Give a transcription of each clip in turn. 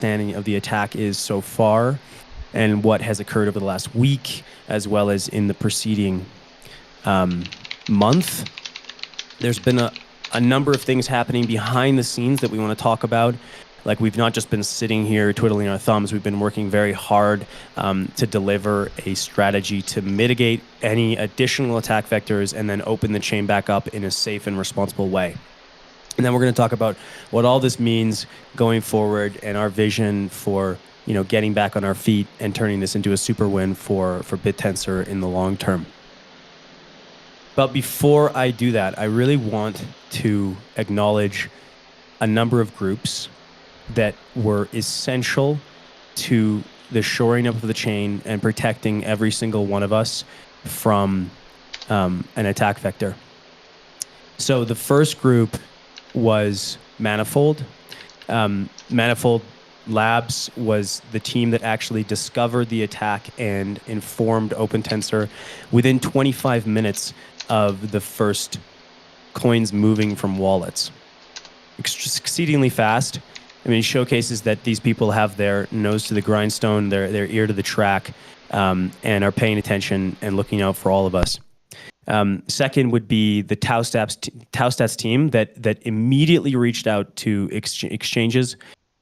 understanding of the attack is so far and what has occurred over the last week, as well as in the preceding month. There's been a number of things happening behind the scenes that we want to talk about. Like, we've not just been sitting here twiddling our thumbs. We've been working very hard to deliver a strategy to mitigate any additional attack vectors and then open the chain back up in a safe and responsible way. And then we're going to talk about what all this means going forward and our vision for, getting back on our feet and turning this into a super win for bittensor in the long term. But before I do that, I really want to acknowledge a number of groups that were essential to the shoring up of the chain and protecting every single one of us from an attack vector. So the first group was Manifold. Manifold Labs was the team that actually discovered the attack and informed OpenTensor within 25 minutes of the first coins moving from wallets. Exceedingly fast. I mean, it showcases that these people have their nose to the grindstone, their ear to the track, and are paying attention and looking out for all of us. Second would be the Taustats team that immediately reached out to exchanges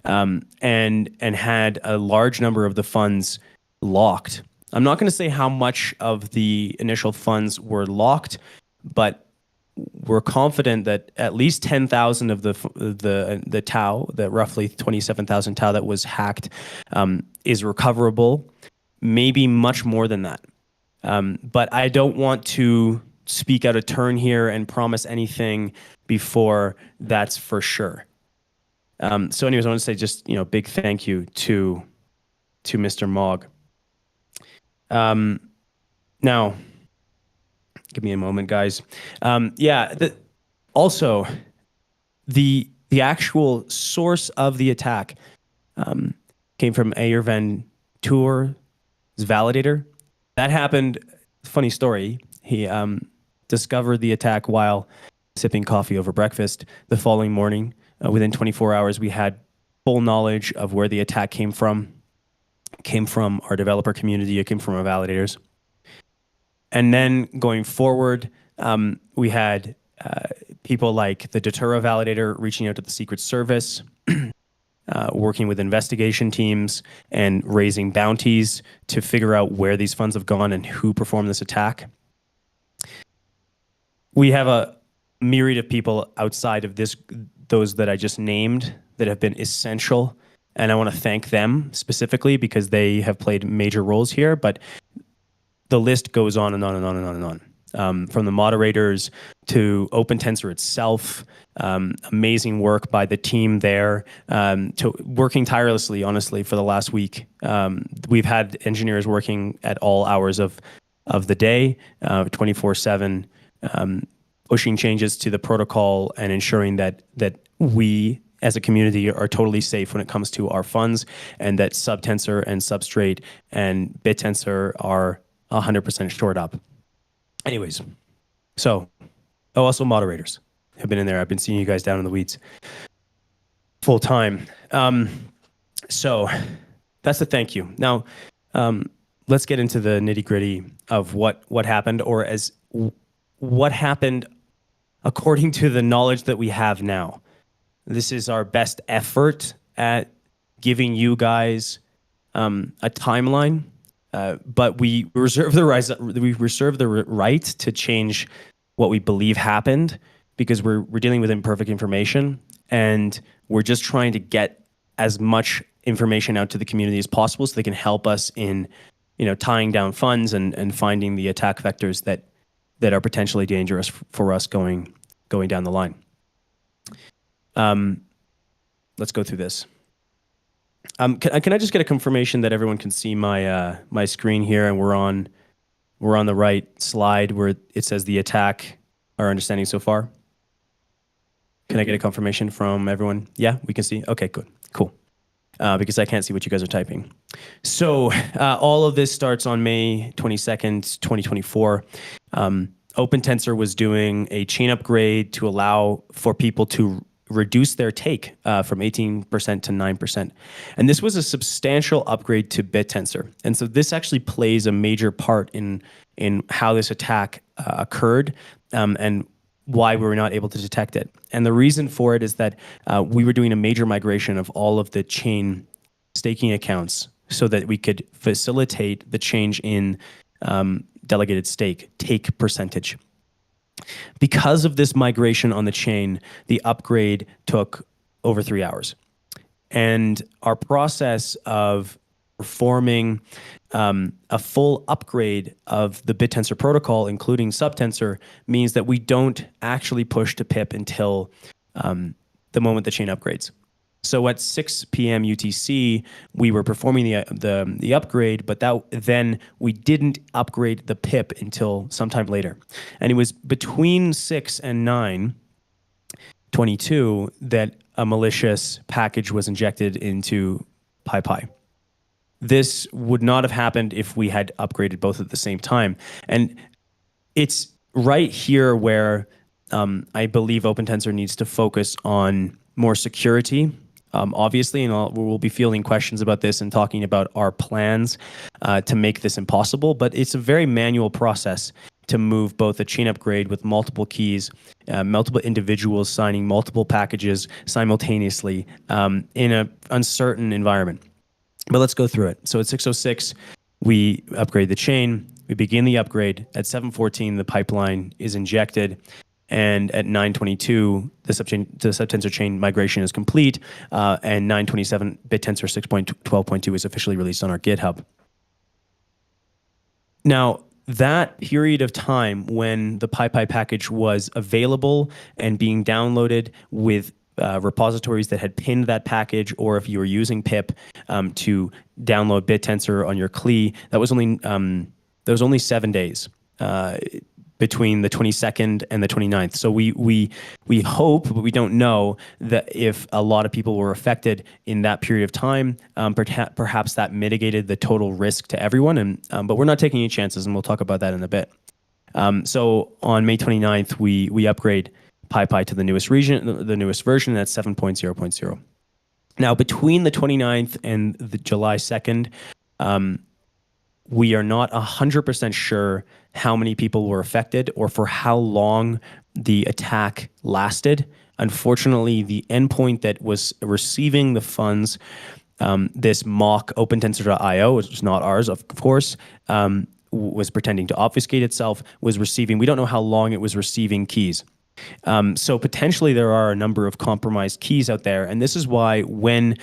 and had a large number of the funds locked. I'm not going to say how much of the initial funds were locked, but we're confident that at least 10,000 of the Tau, the roughly 27,000 Tau that was hacked, is recoverable. Maybe much more than that. But I don't want to speak out of turn here and promise anything before that's for sure. So anyways, I want to say just, big thank you to Mr. Mogg. Now, give me a moment, guys. Also, the actual source of the attack came from Ayer Van Tour's validator. That happened, funny story, he discovered the attack while sipping coffee over breakfast. The following morning, within 24 hours, we had full knowledge of where the attack came from. It came from our developer community, it came from our validators. And then going forward, we had people like the Datura validator reaching out to the Secret Service, working with investigation teams and raising bounties to figure out where these funds have gone and who performed this attack. We have a myriad of people outside of those that I just named that have been essential, and I want to thank them specifically because they have played major roles here, but the list goes on and on and on and on and on. From the moderators to OpenTensor itself, amazing work by the team there, to working tirelessly, honestly, for the last week. We've had engineers working at all hours of the day, 24/7, pushing changes to the protocol and ensuring that we as a community are totally safe when it comes to our funds, and that Subtensor and Substrate and bittensor are 100% shored up. Anyways, also moderators have been in there. I've been seeing you guys down in the weeds full time. So that's the thank you. Now, let's get into the nitty gritty of what happened, or as what happened according to the knowledge that we have now. This is our best effort at giving you guys a timeline. But we reserve the right to change what we believe happened, because we're dealing with imperfect information, and we're just trying to get as much information out to the community as possible so they can help us in tying down funds and finding the attack vectors that are potentially dangerous for us going down the line. Let's go through this. Can I just get a confirmation that everyone can see my screen here, and we're on the right slide where it says the attack, our understanding so far? Can I get a confirmation from everyone? Yeah, we can see? Okay, good, cool. Because I can't see what you guys are typing. So all of this starts on May 22nd, 2024. OpenTensor was doing a chain upgrade to allow for people to reduce their take from 18% to 9%. And this was a substantial upgrade to bittensor. And so this actually plays a major part in how this attack occurred and why we were not able to detect it. And the reason for it is that we were doing a major migration of all of the chain staking accounts so that we could facilitate the change in delegated take percentage. Because of this migration on the chain, the upgrade took over 3 hours. And our process of performing a full upgrade of the bittensor protocol, including subtensor, means that we don't actually push to pip until the moment the chain upgrades. So at 6 p.m. UTC, we were performing the upgrade, but then we didn't upgrade the pip until sometime later. And it was between 6 and 9:22 that a malicious package was injected into PyPy. This would not have happened if we had upgraded both at the same time. And it's right here where I believe OpenTensor needs to focus on more security. Obviously, and we'll be fielding questions about this and talking about our plans to make this impossible, but it's a very manual process to move both a chain upgrade with multiple keys, multiple individuals signing multiple packages simultaneously in an uncertain environment. But let's go through it. So at 6:06, we upgrade the chain. We begin the upgrade. At 7:14, the pipeline is injected. And at 9:22, the subtensor chain migration is complete. And 9:27, bittensor 6.12.2 is officially released on our GitHub. Now, that period of time when the PyPy package was available and being downloaded with repositories that had pinned that package, or if you were using pip to download bittensor on your CLI, that was only 7 days between the 22nd and the 29th. So we hope, but we don't know, that if a lot of people were affected in that period of time, perhaps that mitigated the total risk to everyone. But we're not taking any chances, and we'll talk about that in a bit. So on May 29th, we upgrade PyPy to the newest version, that's 7.0.0. Now, between the 29th and the July 2nd, we are not 100% sure how many people were affected or for how long the attack lasted. Unfortunately, the endpoint that was receiving the funds, this mock OpenTensor.io, which is not ours, of course, was pretending to obfuscate itself, was receiving, we don't know how long it was receiving keys. So potentially there are a number of compromised keys out there. And this is why when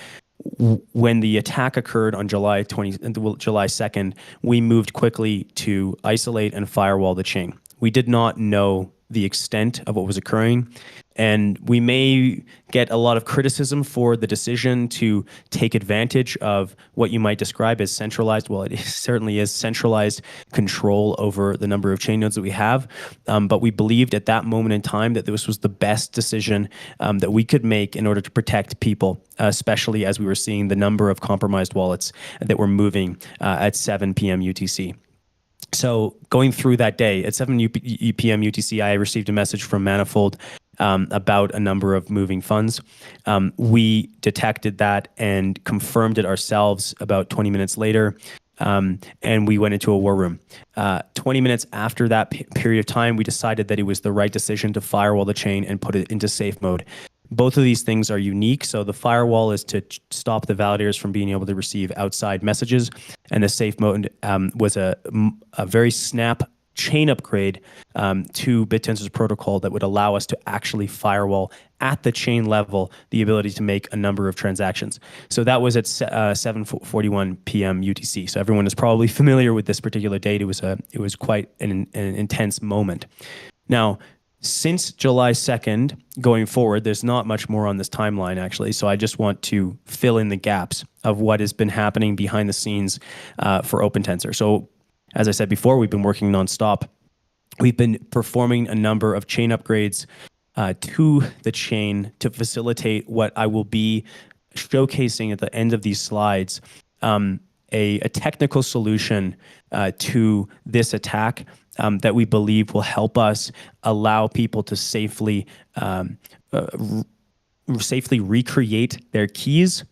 the attack occurred on July 2nd, we moved quickly to isolate and firewall the chain. We did not know the extent of what was occurring. And we may get a lot of criticism for the decision to take advantage of what you might describe as centralized, well, it certainly is centralized control over the number of chain nodes that we have. But we believed at that moment in time that this was the best decision that we could make in order to protect people, especially as we were seeing the number of compromised wallets that were moving at 7 p.m. UTC. So going through that day, at 7 p.m. UTC, I received a message from Manifold about a number of moving funds. We detected that and confirmed it ourselves about 20 minutes later, and we went into a war room. 20 minutes after that period of time, we decided that it was the right decision to firewall the chain and put it into safe mode. Both of these things are unique. So the firewall is to stop the validators from being able to receive outside messages, and the safe mode was a very snap chain upgrade to Bittensor's protocol that would allow us to actually firewall at the chain level the ability to make a number of transactions. So that was at 7:41 p.m. UTC. So everyone is probably familiar with this particular date. It was quite an intense moment. Now, since July 2nd going forward, there's not much more on this timeline, actually. So I just want to fill in the gaps of what has been happening behind the scenes for OpenTensor. So as I said before, we've been working nonstop. We've been performing a number of chain upgrades to the chain to facilitate what I will be showcasing at the end of these slides, a technical solution to this attack that we believe will help us allow people to safely safely recreate their keys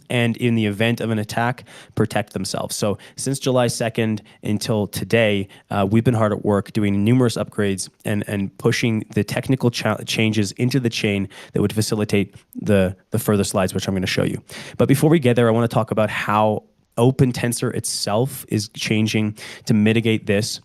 and in the event of an attack, protect themselves. So since July 2nd until today, we've been hard at work doing numerous upgrades and pushing the technical changes into the chain that would facilitate the further slides, which I'm going to show you. But before we get there, I want to talk about how OpenTensor itself is changing to mitigate this.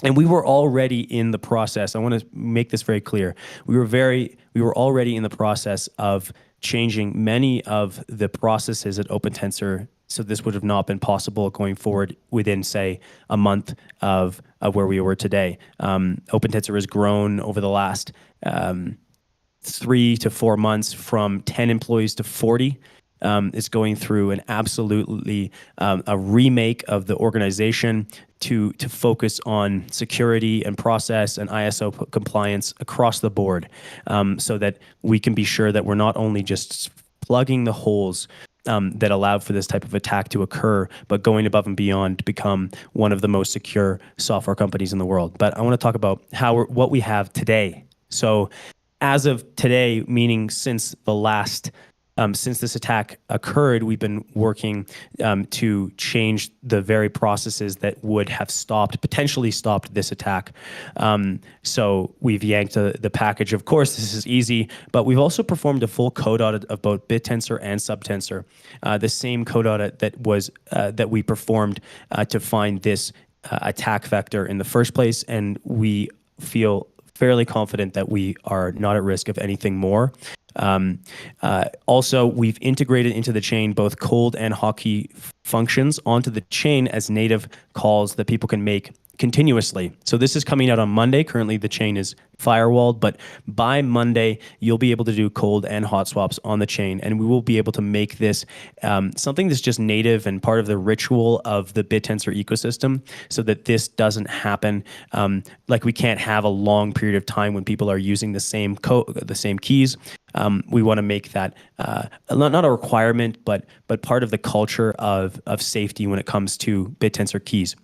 And we were already in the process. I want to make this very clear. We were already in the process of changing many of the processes at OpenTensor, so this would have not been possible going forward within, say, a month of where we were today. OpenTensor has grown over the last 3 to 4 months from 10 employees to 40. It's going through an absolutely a remake of the organization to focus on security and process and ISO compliance across the board, so that we can be sure that we're not only just plugging the holes that allowed for this type of attack to occur, but going above and beyond to become one of the most secure software companies in the world. But I want to talk about what we have today. So as of today, meaning since this attack occurred, we've been working to change the very processes that would have potentially stopped this attack. So we've yanked the package. Of course, this is easy, but we've also performed a full code audit of both bittensor and subtensor, the same code audit that we performed to find this attack vector in the first place, and we feel fairly confident that we are not at risk of anything more. Also, we've integrated into the chain both cold and hot key functions onto the chain as native calls that people can make continuously. So this is coming out on Monday. Currently, the chain is firewalled, but by Monday, you'll be able to do cold and hot swaps on the chain, and we will be able to make this something that's just native and part of the ritual of the bittensor ecosystem, so that this doesn't happen. Like we can't have a long period of time when people are using the same keys. We want to make that not a requirement, but part of the culture of safety when it comes to bittensor keys.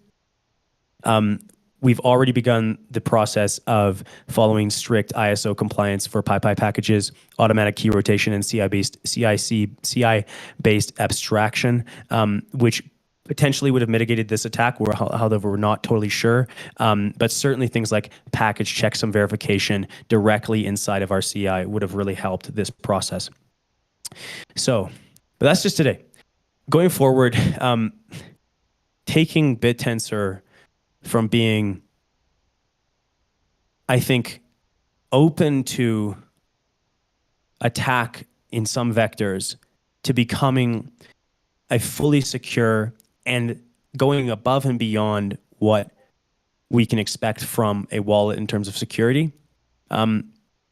We've already begun the process of following strict ISO compliance for PyPy packages, automatic key rotation, and CI-based abstraction, which potentially would have mitigated this attack. However, we're not totally sure. But certainly things like package checksum verification directly inside of our CI would have really helped this process. But that's just today. Going forward, taking bittensor from being, I think, open to attack in some vectors to becoming a fully secure and going above and beyond what we can expect from a wallet in terms of security.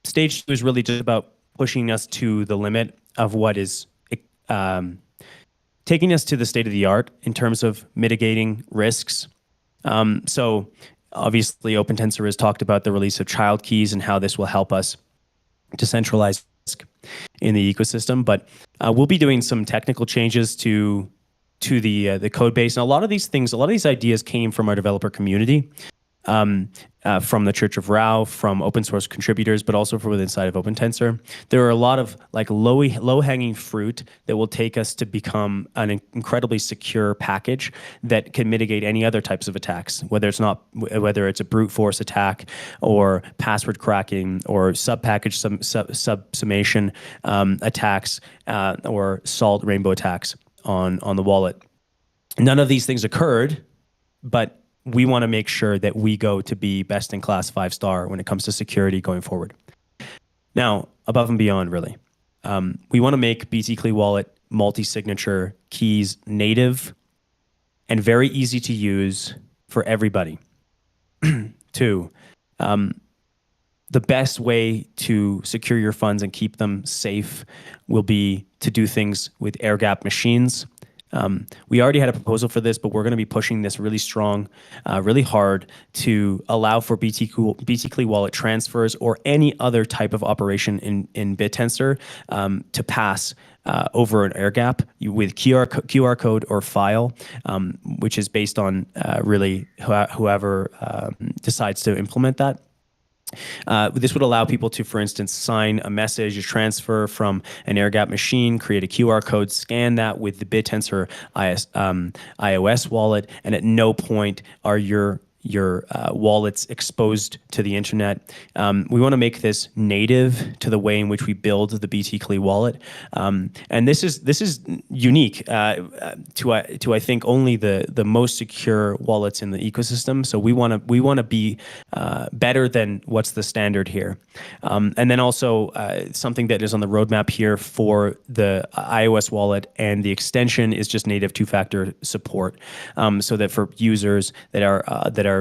Stage 2 is really just about pushing us to the limit of what is taking us to the state of the art in terms of mitigating risks. So obviously OpenTensor has talked about the release of child keys and how this will help us to centralize risk in the ecosystem, but we'll be doing some technical changes to the code base. And a lot of these ideas came from our developer community, from the Church of Rao, from open source contributors, but also from inside of OpenTensor. There are a lot of like low-hanging fruit that will take us to become an incredibly secure package that can mitigate any other types of attacks, whether it's a brute force attack or password cracking or sub-package summation attacks or salt rainbow attacks on the wallet. None of these things occurred, but we want to make sure that we go to be best in class 5-star when it comes to security going forward. Now, above and beyond, really, we want to make BTCli Wallet multi-signature keys native and very easy to use for everybody. 2, the best way to secure your funds and keep them safe will be to do things with air-gapped machines. We already had a proposal for this, but we're going to be pushing this really strong, really hard to allow for BTCli Wallet transfers or any other type of operation in bittensor to pass over an air gap with QR code or file, which is based on really whoever decides to implement that. This would allow people to, for instance, sign a message, a transfer from an air-gap machine, create a QR code, scan that with the bittensor iOS wallet, and at no point are your wallets exposed to the internet. We want to make this native to the way in which we build the BT Cli wallet, and this is unique to I think only the most secure wallets in the ecosystem. So we want to be better than what's the standard here, and then also something that is on the roadmap here for the iOS wallet and the extension is just native two-factor support, so that for users that are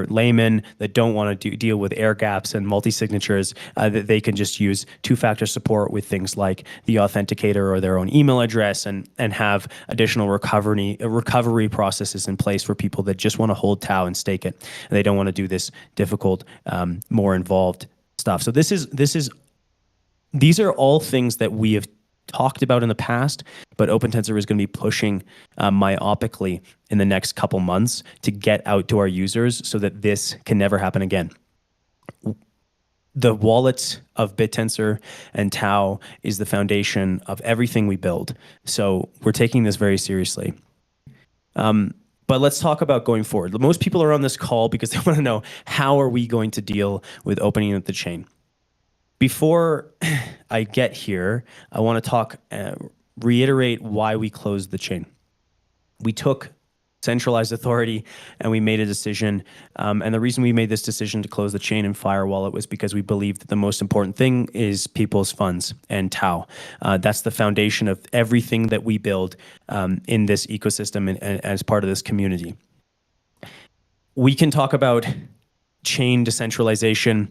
laymen that don't want to deal with air gaps and multi-signatures, that they can just use two-factor support with things like the authenticator or their own email address, and have additional recovery processes in place for people that just want to hold Tau and stake it. And they don't want to do this difficult, more involved stuff. So these are all things that we have talked about in the past, but OpenTensor is going to be pushing myopically in the next couple months to get out to our users so that this can never happen again. The wallets of bittensor and Tau is the foundation of everything we build. So we're taking this very seriously. But let's talk about going forward. Most people are on this call because they want to know, how are we going to deal with opening up the chain? Before I get here, I want to reiterate why we closed the chain. We took centralized authority and we made a decision. And the reason we made this decision to close the chain and Fire Wallet was because we believe that the most important thing is people's funds and Tau. That's the foundation of everything that we build in this ecosystem and as part of this community. We can talk about chain decentralization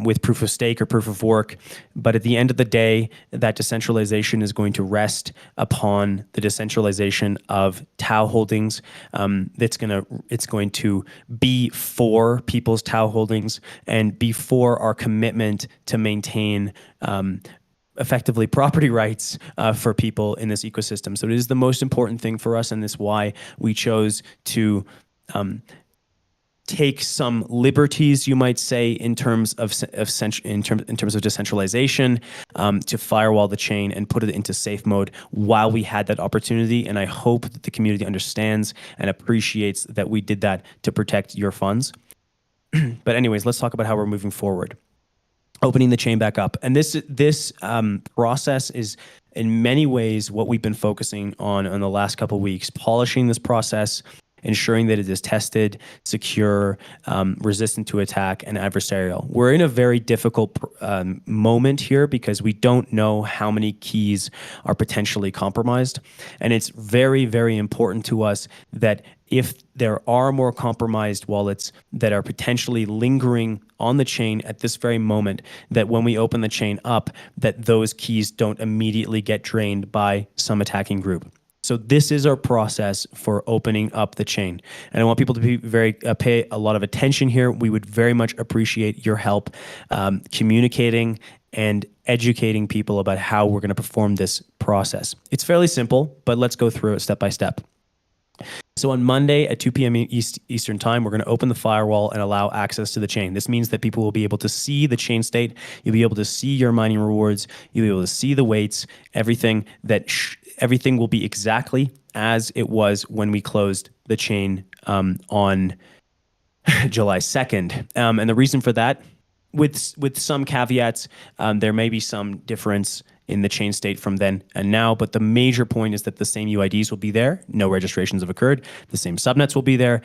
with proof of stake or proof of work, but at the end of the day, that decentralization is going to rest upon the decentralization of Tau holdings. It's going to be for people's Tau holdings and be for our commitment to maintain effectively property rights for people in this ecosystem. So it is the most important thing for us, and this is why we chose to take some liberties, you might say, in terms of decentralization, to firewall the chain and put it into safe mode while we had that opportunity. And I hope that the community understands and appreciates that we did that to protect your funds. But anyways, let's talk about how we're moving forward. Opening the chain back up. And this process is in many ways what we've been focusing on in the last couple of weeks, polishing this process, ensuring that it is tested, secure, resistant to attack, and adversarial. We're in a very difficult moment here because we don't know how many keys are potentially compromised. And it's very, very important to us that if there are more compromised wallets that are potentially lingering on the chain at this very moment, that when we open the chain up, that those keys don't immediately get drained by some attacking group. So this is our process for opening up the chain. And I want people to be pay a lot of attention here. We would very much appreciate your help communicating and educating people about how we're going to perform this process. It's fairly simple, but let's go through it step by step. So on Monday at 2 p.m. Eastern time, we're going to open the firewall and allow access to the chain. This means that people will be able to see the chain state. You'll be able to see your mining rewards. You'll be able to see the weights, everything will be exactly as it was when we closed the chain on July 2nd. And the reason for that, with some caveats, there may be some difference in the chain state from then and now, but the major point is that the same UIDs will be there. No registrations have occurred. The same subnets will be there.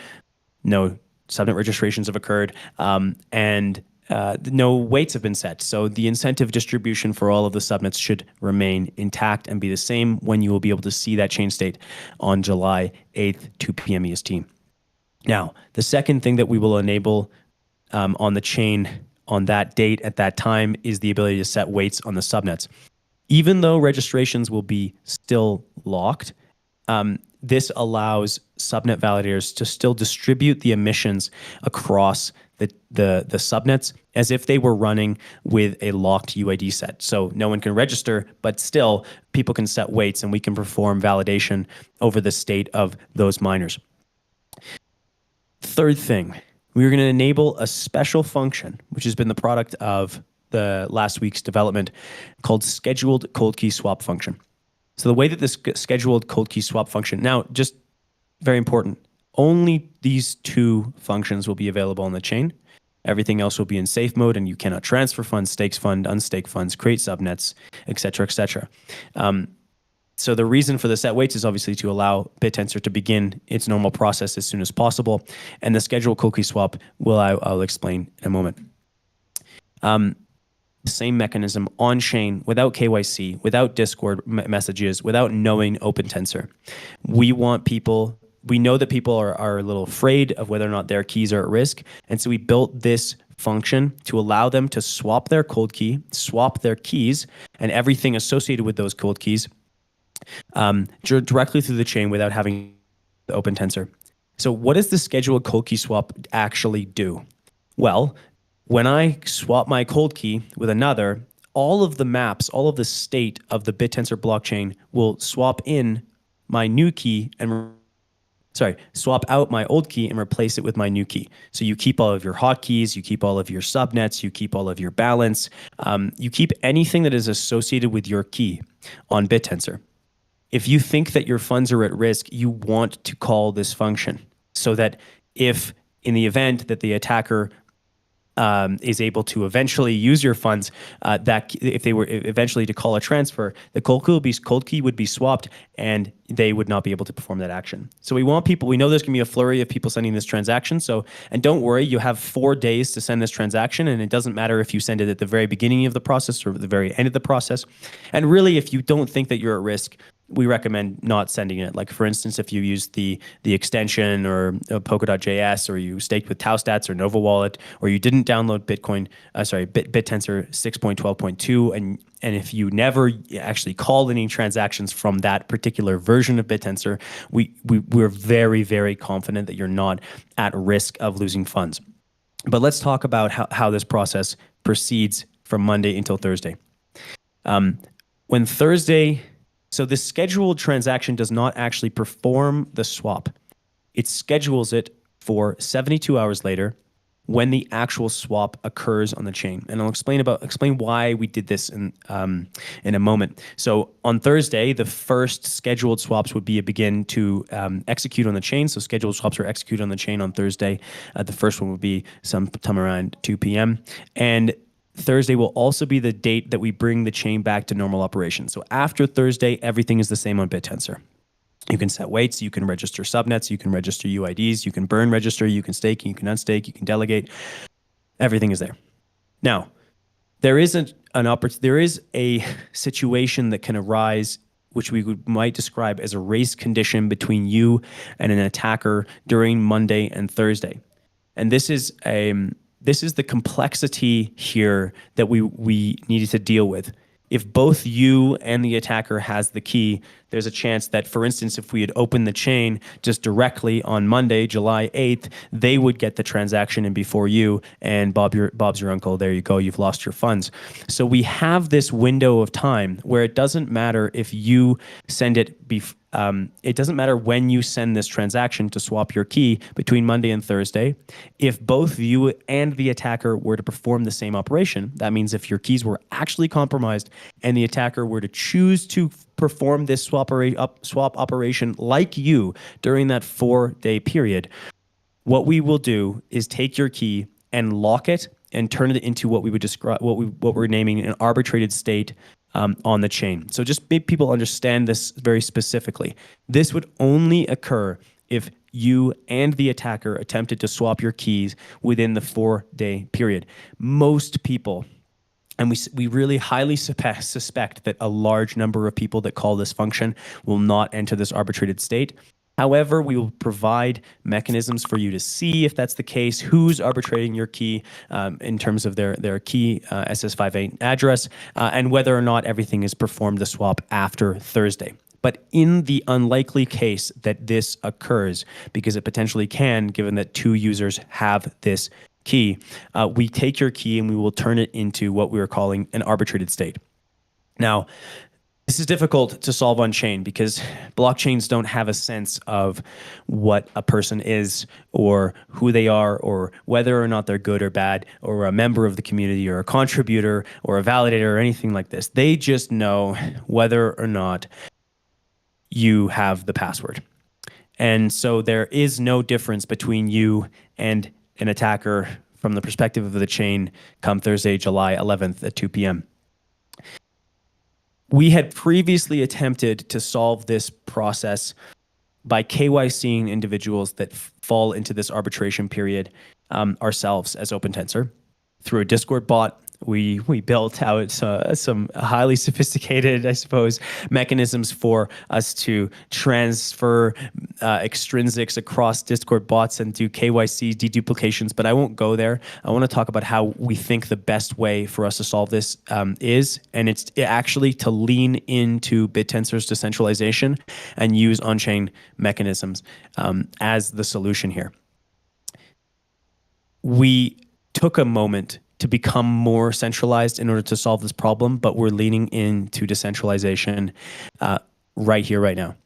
No subnet registrations have occurred. And no weights have been set. So the incentive distribution for all of the subnets should remain intact and be the same when you will be able to see that chain state on July 8th, 2 p.m. EST. Now, the second thing that we will enable on the chain on that date at that time is the ability to set weights on the subnets. Even though registrations will be still locked, this allows subnet validators to still distribute the emissions across the subnets as if they were running with a locked UID set. So no one can register, but still people can set weights and we can perform validation over the state of those miners. Third thing, we are going to enable a special function, which has been the product of the last week's development, called scheduled cold key swap function. So the way that this scheduled cold key swap function, now just very important, only these two functions will be available on the chain. Everything else will be in safe mode, and you cannot transfer funds, stakes fund, unstake funds, create subnets, et cetera, et cetera. So the reason for the set weights is obviously to allow bittensor to begin its normal process as soon as possible. And the scheduled cold key swap I'll explain in a moment. Same mechanism on chain, without KYC, without Discord messages, without knowing OpenTensor. We know that people are a little afraid of whether or not their keys are at risk. And so we built this function to allow them to swap their cold key, swap their keys, and everything associated with those cold keys directly through the chain without having the OpenTensor. So what does the scheduled cold key swap actually do? Well, when I swap my cold key with another, all of the maps, all of the state of the bittensor blockchain will swap in my new key and swap out my old key and replace it with my new key. So you keep all of your hotkeys, you keep all of your subnets, you keep all of your balance, you keep anything that is associated with your key on bittensor. If you think that your funds are at risk, you want to call this function so that if in the event that the attacker is able to eventually use your funds, that if they were eventually to call a transfer, the cold key would be swapped and they would not be able to perform that action. So we know there's going to be a flurry of people sending this transaction. And don't worry, you have 4 days to send this transaction, and it doesn't matter if you send it at the very beginning of the process or at the very end of the process. And really, if you don't think that you're at risk, we recommend not sending it. Like for instance, if you use the extension or Polka.js, or you staked with Taustats or Nova Wallet, or you didn't download bittensor 6.12.2, and if you never actually called any transactions from that particular version of bittensor, we're very, very confident that you're not at risk of losing funds. But let's talk about how this process proceeds from Monday until Thursday. So the scheduled transaction does not actually perform the swap. It schedules it for 72 hours later when the actual swap occurs on the chain. And I'll explain why we did this in a moment. So on Thursday, the first scheduled swaps would begin to execute on the chain. So scheduled swaps are executed on the chain on Thursday. The first one would be sometime around 2 p.m. And Thursday will also be the date that we bring the chain back to normal operation. So after Thursday, everything is the same on bittensor. You can set weights, you can register subnets, you can register UIDs, you can burn register, you can stake, you can unstake, you can delegate. Everything is there. Now, there is a situation that can arise, which we might describe as a race condition between you and an attacker during Monday and Thursday. And this is the complexity here that we needed to deal with. If both you and the attacker has the key, there's a chance that, for instance, if we had opened the chain just directly on Monday, July 8th, they would get the transaction in before you, and Bob's your uncle. There you go. You've lost your funds. So we have this window of time where it doesn't matter if you send it it doesn't matter when you send this transaction to swap your key between Monday and Thursday. If both you and the attacker were to perform the same operation, that means if your keys were actually compromised and the attacker were to choose to perform this swap operation like you during that 4-day period, what we will do is take your key and lock it and turn it into what we would describe, what we're naming an arbitrated state on the chain. So just make people understand this very specifically. This would only occur if you and the attacker attempted to swap your keys within the 4-day period. Most people, and we really highly suspect that a large number of people that call this function will not enter this arbitrated state. However, we will provide mechanisms for you to see if that's the case, who's arbitrating your key in terms of their key SS58 address, and whether or not everything is performed the swap after Thursday. But in the unlikely case that this occurs, because it potentially can, given that 2 users have this key, we take your key and we will turn it into what we are calling an arbitrated state. Now, This is difficult to solve on chain because blockchains don't have a sense of what a person is or who they are or whether or not they're good or bad or a member of the community or a contributor or a validator or anything like this. They just know whether or not you have the password. And so there is no difference between you and an attacker from the perspective of the chain come Thursday, July 11th at 2 p.m. We had previously attempted to solve this process by KYCing individuals that fall into this arbitration period ourselves as OpenTensor through a Discord bot. We built out some highly sophisticated, I suppose, mechanisms for us to transfer extrinsics across Discord bots and do KYC deduplications, but I won't go there. I want to talk about how we think the best way for us to solve this is, and it's actually to lean into BitTensor's decentralization and use on-chain mechanisms as the solution here. We took a moment to become more centralized in order to solve this problem, but we're leaning into decentralization right here, right now.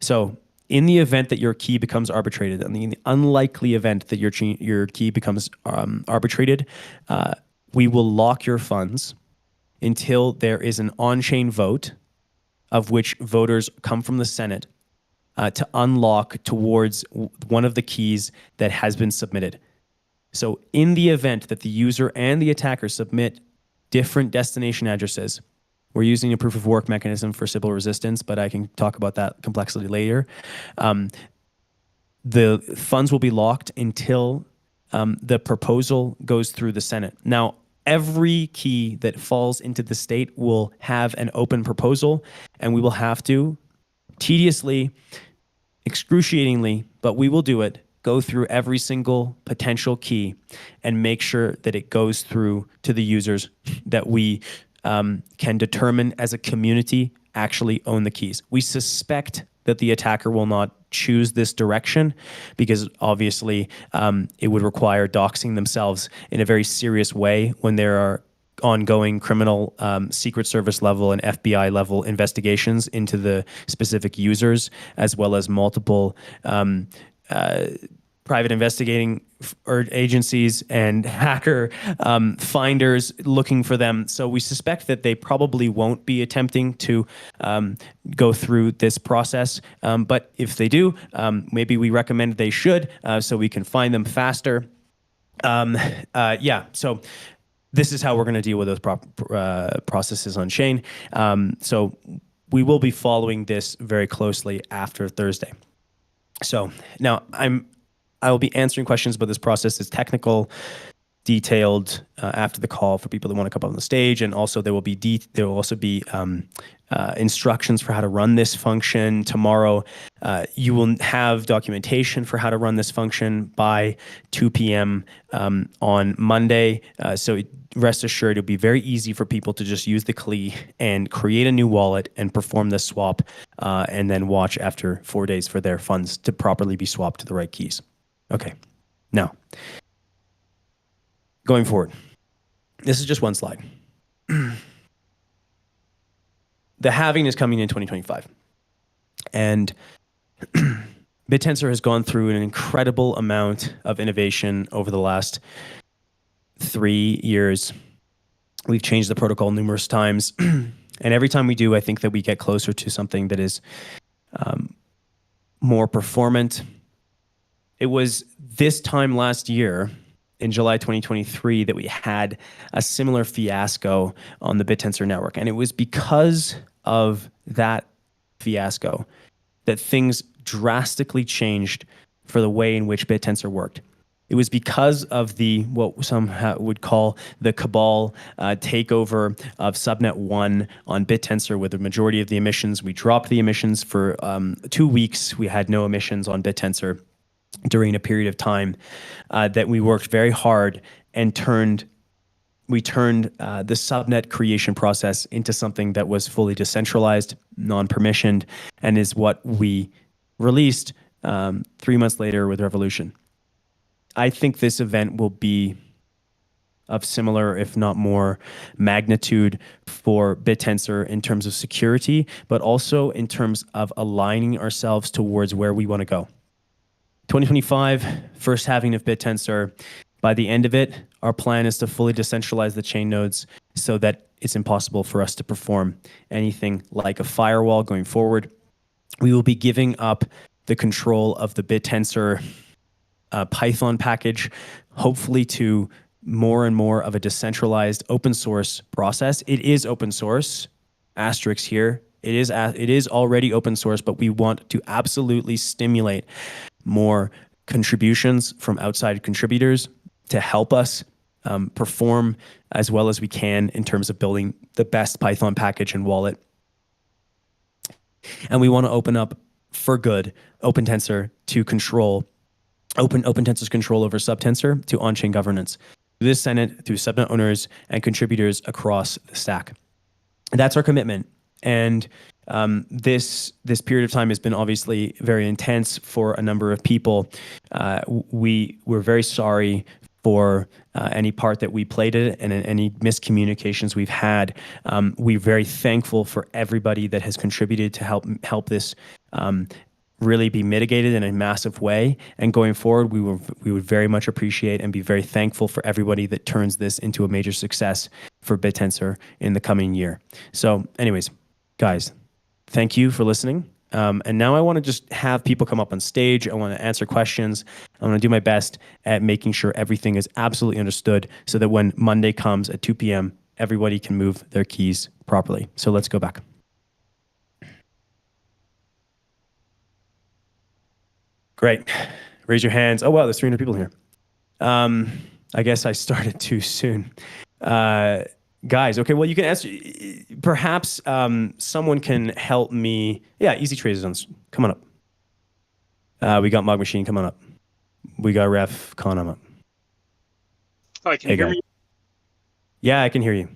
So in the event that your key becomes arbitrated, and in the unlikely event that your key becomes arbitrated, we will lock your funds until there is an on-chain vote of which voters come from the Senate to unlock towards one of the keys that has been submitted. So in the event that the user and the attacker submit different destination addresses, we're using a proof of work mechanism for Sybil resistance, but I can talk about that complexity later. The funds will be locked until the proposal goes through the Senate. Now, every key that falls into the state will have an open proposal, and we will have to tediously, excruciatingly, but we will do it, go through every single potential key and make sure that it goes through to the users that we can determine as a community actually own the keys. We suspect that the attacker will not choose this direction because obviously it would require doxing themselves in a very serious way when there are ongoing criminal Secret Service level and FBI level investigations into the specific users, as well as multiple private investigating agencies and hacker finders looking for them. So we suspect that they probably won't be attempting to go through this process. But if they do, maybe we recommend they should so we can find them faster. So this is how we're going to deal with those processes on chain. So we will be following this very closely after Thursday. So now I will be answering questions about this process. It's technical, detailed after the call for people that want to come up on the stage, and also there will also be instructions for how to run this function tomorrow. You will have documentation for how to run this function by 2 p.m. On Monday. So rest assured, it'll be very easy for people to just use the CLI and create a new wallet and perform the swap, and then watch after 4 days for their funds to properly be swapped to the right keys. Okay, now, going forward, this is just one slide. The halving is coming in 2025. And BitTensor has gone through an incredible amount of innovation over the last 3 years. We've changed the protocol numerous times. And every time we do, I think that we get closer to something that is more performant. It was this time last year, in July 2023, that we had a similar fiasco on the BitTensor network. And it was because of that fiasco that things drastically changed for the way in which BitTensor worked. It was because of what some would call the cabal takeover of Subnet 1 on BitTensor with the majority of the emissions. We dropped the emissions for 2 weeks. We had no emissions on BitTensor during a period of time that we worked very hard and we turned the subnet creation process into something that was fully decentralized, non-permissioned, and is what we released 3 months later with Revolution. I think this event will be of similar, if not more, magnitude for bittensor in terms of security, but also in terms of aligning ourselves towards where we want to go. 2025, first halving of bittensor. By the end of it, our plan is to fully decentralize the chain nodes so that it's impossible for us to perform anything like a firewall going forward. We will be giving up the control of the bittensor Python package, hopefully to more and more of a decentralized open source process. It is open source, asterisk here. It is already open source, but we want to absolutely stimulate more contributions from outside contributors to help us perform as well as we can in terms of building the best Python package and wallet. And we want to open up for good OpenTensor to control OpenTensor's control over subtensor to on-chain governance. This Senate through subnet owners and contributors across the stack. And that's our commitment. And this period of time has been obviously very intense for a number of people. We're very sorry for any part that we played in it and any miscommunications we've had. We're very thankful for everybody that has contributed to help this really be mitigated in a massive way. And going forward, we would very much appreciate and be very thankful for everybody that turns this into a major success for bittensor in the coming year. So anyways, guys, thank you for listening. And now I want to just have people come up on stage. I want to answer questions. I want to do my best at making sure everything is absolutely understood so that when Monday comes at 2 p.m., everybody can move their keys properly. So let's go back. Great. Raise your hands. Oh, wow, there's 300 people here. I guess I started too soon. Guys, okay, well, you can answer. Perhaps someone can help me. Yeah, Easy Trades on. Come on up. We got Mog Machine. Come on up. We got Ref Con up. Hi, can you hear me? Yeah, I can hear you.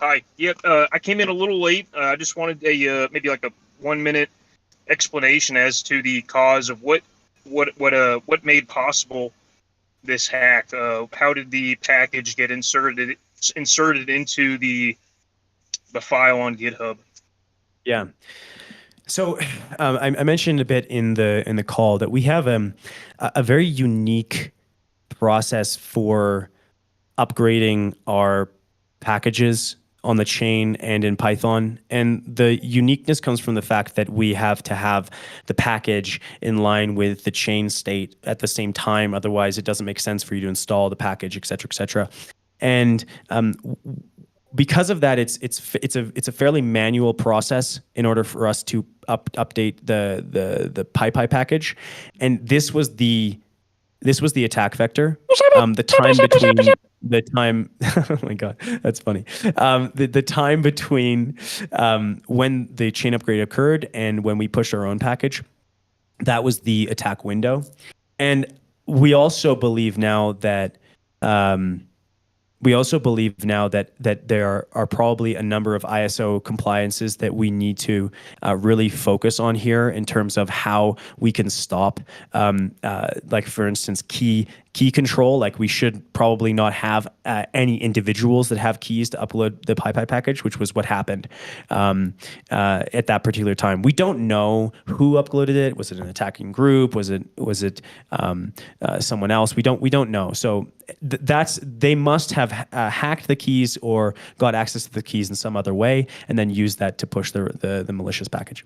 Hi. Yep. I came in a little late. I just wanted a maybe like a 1-minute explanation as to the cause of what made possible this hack. How did the package get inserted into the file on GitHub? Yeah. So I mentioned a bit in the call that we have a very unique process for upgrading our packages on the chain and in Python. And the uniqueness comes from the fact that we have to have the package in line with the chain state at the same time. Otherwise, it doesn't make sense for you to install the package, et cetera, et cetera. And because of that, it's a fairly manual process in order for us to update the PyPy package. And this was the attack vector. Oh my God, that's funny. The time between when the chain upgrade occurred and when we pushed our own package, that was the attack window. And we also believe now that there are probably a number of ISO compliances that we need to really focus on here in terms of how we can stop, like for instance, key control. Like we should probably not have any individuals that have keys to upload the PyPy package, which was what happened at that particular time. We don't know who uploaded it. Was it an attacking group? Was it someone else? We don't know. So they must have hacked the keys or got access to the keys in some other way, and then used that to push the malicious package.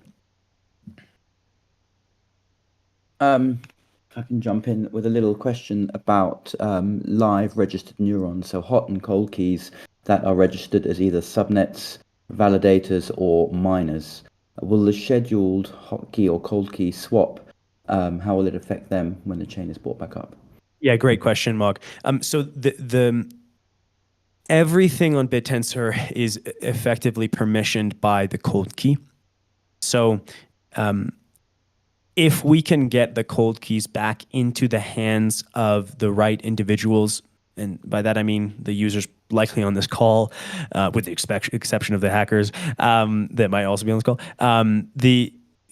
If I can jump in with a little question about live registered neurons, so hot and cold keys that are registered as either subnets, validators, or miners. Will the scheduled hot key or cold key swap, how will it affect them when the chain is brought back up? Yeah, great question, Mog. So the everything on bittensor is effectively permissioned by the cold key. So if we can get the cold keys back into the hands of the right individuals, and by that I mean the users likely on this call, with the exception of the hackers that might also be on this call,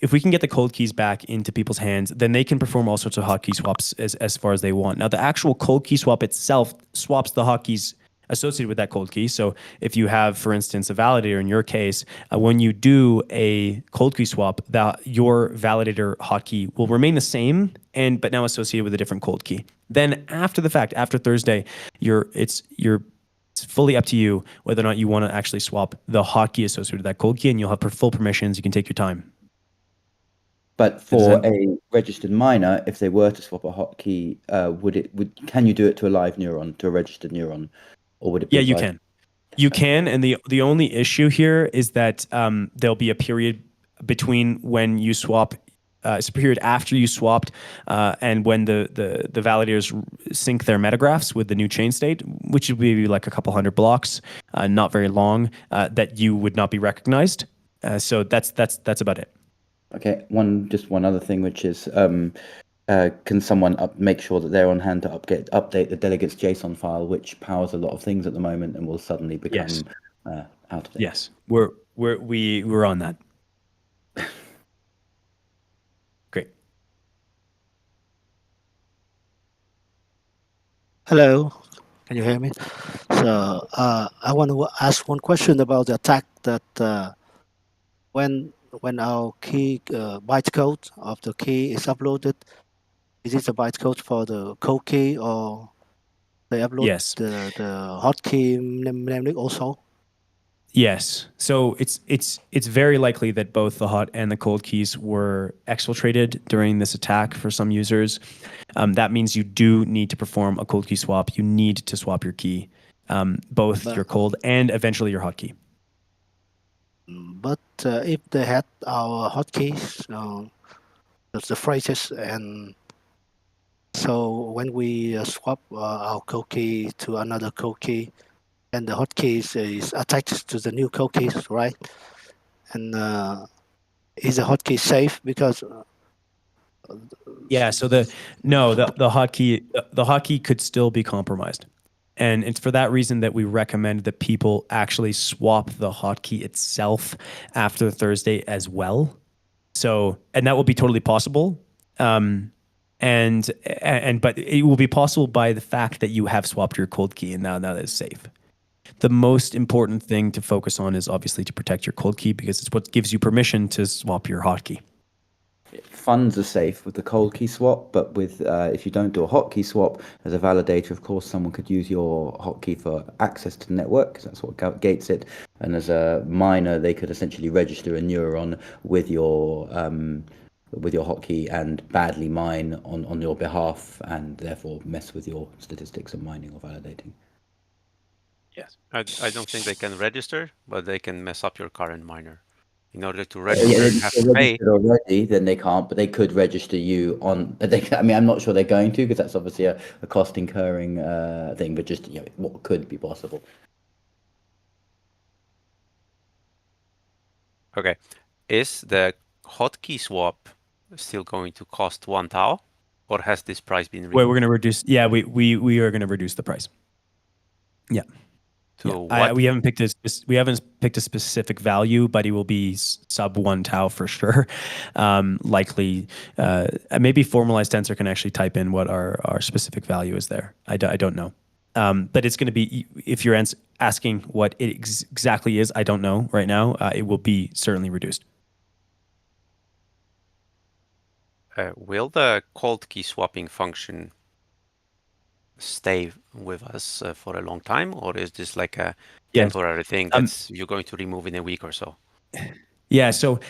if we can get the cold keys back into people's hands, then they can perform all sorts of hotkey swaps as far as they want. Now, the actual cold key swap itself swaps the hotkeys associated with that cold key. So if you have, for instance, a validator in your case, when you do a cold key swap, your validator hotkey will remain the same, but now associated with a different cold key. Then after the fact, after Thursday, it's fully up to you whether or not you want to actually swap the hotkey associated with that cold key, and you'll have full permissions. You can take your time. But for a registered miner, if they were to swap a hotkey, can you do it to a live neuron, to a registered neuron, or would it be? Yeah, you can. You can, and the only issue here is that there'll be a period between when you swap. It's a period after you swapped, and when the validators sync their metagraphs with the new chain state, which would be like a couple hundred blocks, not very long, that you would not be recognized. So that's about it. Okay, one other thing, which is, can someone make sure that they're on hand to update the delegates JSON file, which powers a lot of things at the moment and will suddenly become out of date? Yes, we're on that. Great. Hello, can you hear me? So I want to ask one question about the attack that when our key bytecode of the key is uploaded, is it a bytecode for the code key, or they upload the hotkey namely also? Yes. So it's very likely that both the hot and the cold keys were exfiltrated during this attack for some users. That means you do need to perform a cold key swap. You need to swap your key, both your cold and eventually your hot key. But if they had our hotkeys, the phrases, and so when we swap our code key to another code key, and the hotkeys is attached to the new code keys, right? And is the hotkey safe? Because yeah. So the hotkey could still be compromised. And it's for that reason that we recommend that people actually swap the hotkey itself after Thursday as well. So, and that will be totally possible. But it will be possible by the fact that you have swapped your cold key, and now that is safe. The most important thing to focus on is obviously to protect your cold key, because it's what gives you permission to swap your hotkey. Funds are safe with the cold key swap, but with if you don't do a hotkey swap, as a validator, of course, someone could use your hotkey for access to the network, because that's what gates it. And as a miner, they could essentially register a neuron with your hotkey and badly mine on your behalf, and therefore mess with your statistics of mining or validating. Yes, I don't think they can register, but they can mess up your current miner. In order to register, you have to pay. Already, then they can't, but they could register you on. I mean, I'm not sure they're going to, because that's obviously a cost incurring thing. But just what could be possible. Okay, is the hotkey swap still going to cost 1 tau, or has this price been reduced? Well, we're going to reduce. Yeah, we are going to reduce the price. Yeah. So we haven't picked a specific value, but it will be sub 1 tau for sure. Likely, maybe Formalized Tensor can actually type in what our specific value is there. I don't know, but it's going to be, if you're asking what it exactly is, I don't know right now. It will be certainly reduced. Will the cold key swapping function stay with us for a long time, or is this like a temporary thing that you're going to remove in a week or so? Yeah, so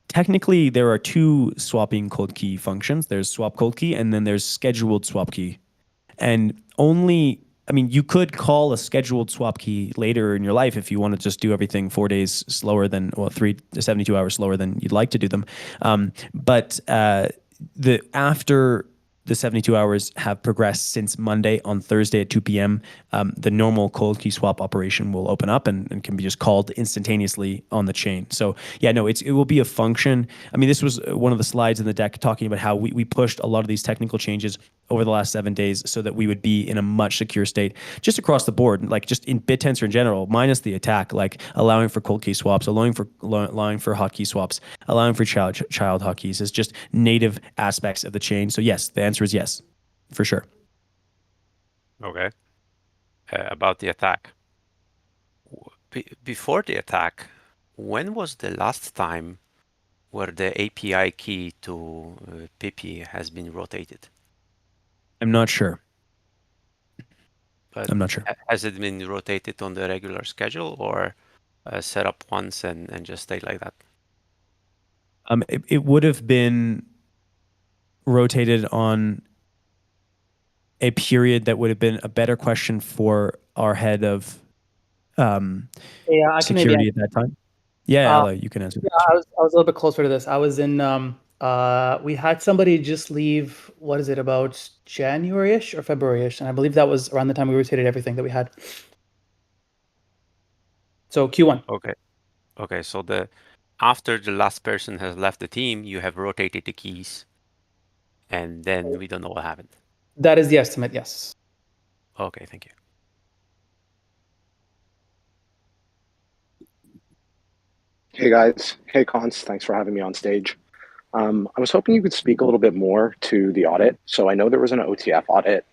technically there are two swapping cold key functions. There's swap cold key, and then there's scheduled swap key. And you could call a scheduled swap key later in your life if you want to just do everything 4 days slower than, 72 hours slower than you'd like to do them. But after the 72 hours have progressed since Monday, on Thursday at 2 p.m., the normal cold key swap operation will open up and can be just called instantaneously on the chain. So yeah, no, it will be a function. I mean, this was one of the slides in the deck talking about how we pushed a lot of these technical changes over the last 7 days so that we would be in a much secure state just across the board, like just in bittensor in general, minus the attack, like allowing for cold key swaps, allowing for hotkey swaps, allowing for child hotkeys is just native aspects of the chain. So yes, the answer is yes, for sure. Okay. about the attack. Before the attack, when was the last time where the API key to Pipi has been rotated? I'm not sure. But I'm not sure. Has it been rotated on the regular schedule, or set up once and just stay like that? It would have been rotated on a period that would have been a better question for our head of Yeah, I can maybe security at that time. Yeah, Ella, you can answer. Yeah, I was a little bit closer to this. I was in we had somebody just leave, what is it, about January-ish or February-ish, and I believe that was around the time we rotated everything that we had. So Q1. Okay, so after the last person has left the team, you have rotated the keys, and then we don't know what happened. That is the estimate, yes. Okay, thank you. Hey guys, hey Cons, thanks for having me on stage. I was hoping you could speak a little bit more to the audit. So I know there was an OTF audit.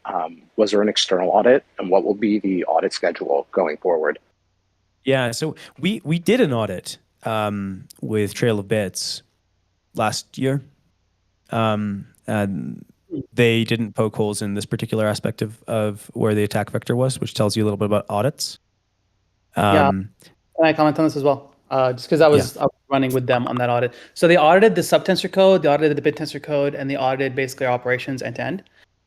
Was there an external audit, and what will be the audit schedule going forward? Yeah, so we did an audit with Trail of Bits last year. And they didn't poke holes in this particular aspect of where the attack vector was, which tells you a little bit about audits. Can I comment on this as well? Just because I was running with them on that audit. So they audited the subtensor code, they audited the bittensor code, and they audited basically our operations end to end.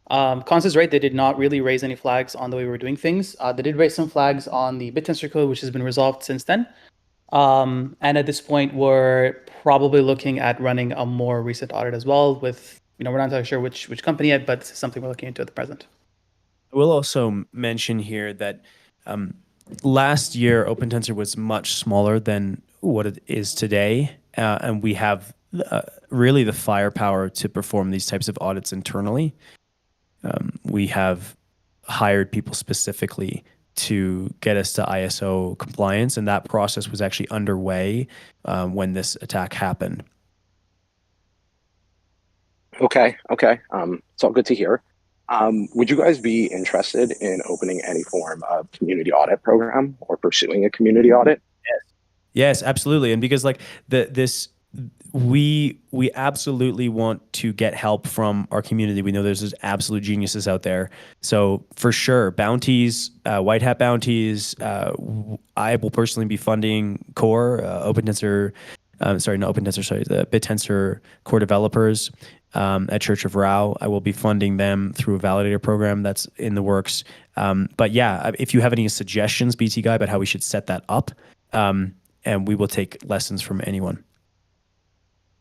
Cons is right, they did not really raise any flags on the way we were doing things. They did raise some flags on the bittensor code, which has been resolved since then. And at this point, we're probably looking at running a more recent audit as well with, we're not entirely sure which company yet, but it's something we're looking into at the present. I will also mention here that last year, OpenTensor was much smaller than what it is today. And we have really the firepower to perform these types of audits internally. We have hired people specifically to get us to ISO compliance, and that process was actually underway when this attack happened. Okay. It's all good to hear. Would you guys be interested in opening any form of community audit program or pursuing a community audit? Yes, absolutely. And because like we absolutely want to get help from our community. We know there's just absolute geniuses out there. So for sure, bounties, white hat bounties. I will personally be funding core the bittensor core developers at Church of Rao. I will be funding them through a validator program that's in the works. But yeah, if you have any suggestions, BT guy, about how we should set that up, and we will take lessons from anyone.